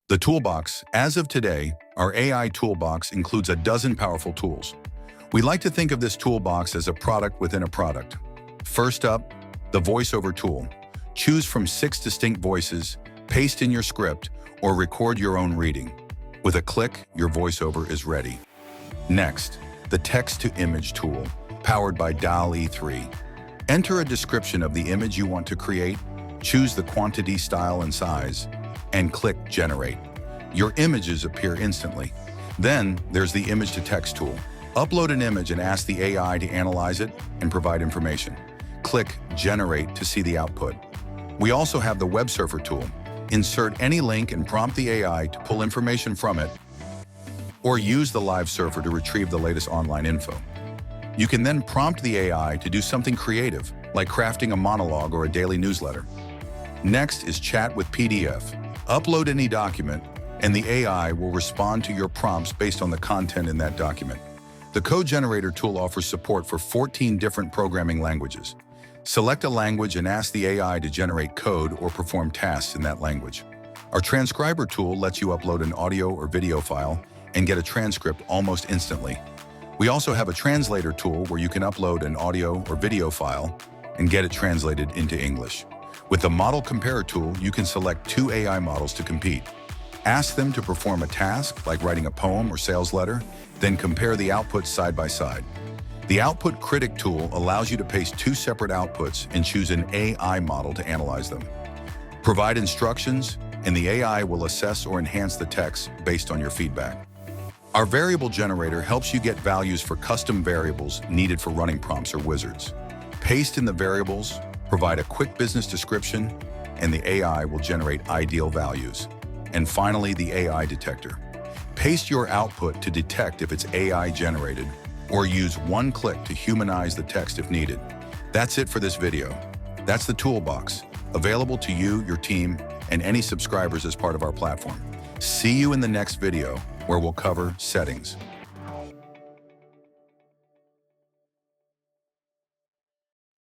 The Toolbox. As of today, our AI Toolbox includes a dozen powerful tools. We like to think of this toolbox as a product within a product. First up, the voiceover tool. Choose from 6 distinct voices, paste in your script, or record your own reading. With a click, your voiceover is ready. Next, the text-to-image tool, powered by DALL-E 3. Enter a description of the image you want to create, choose the quantity, style, and size, and click Generate. Your images appear instantly. Then, there's the image-to-text tool. Upload an image and ask the AI to analyze it and provide information. Click Generate to see the output. We also have the web surfer tool. Insert any link and prompt the AI to pull information from it, or use the live surfer to retrieve the latest online info. You can then prompt the AI to do something creative, like crafting a monologue or a daily newsletter. Next is Chat with PDF. Upload any document, and the AI will respond to your prompts based on the content in that document. The Code Generator tool offers support for 14 different programming languages. Select a language and ask the AI to generate code or perform tasks in that language. Our Transcriber tool lets you upload an audio or video file and get a transcript almost instantly. We also have a Translator tool where you can upload an audio or video file and get it translated into English. With the Model Compare tool, you can select 2 AI models to compete. Ask them to perform a task, like writing a poem or sales letter, then compare the outputs side by side. The Output Critic tool allows you to paste 2 separate outputs and choose an AI model to analyze them. Provide instructions, and the AI will assess or enhance the text based on your feedback. Our Variable Generator helps you get values for custom variables needed for running prompts or wizards. Paste in the variables, provide a quick business description, and the AI will generate ideal values. And finally, the AI Detector. Paste your output to detect if it's AI generated, or use one click to humanize the text if needed. That's it for this video. That's the Toolbox, available to you, your team, and any subscribers as part of our platform. See you in the next video, where we'll cover settings.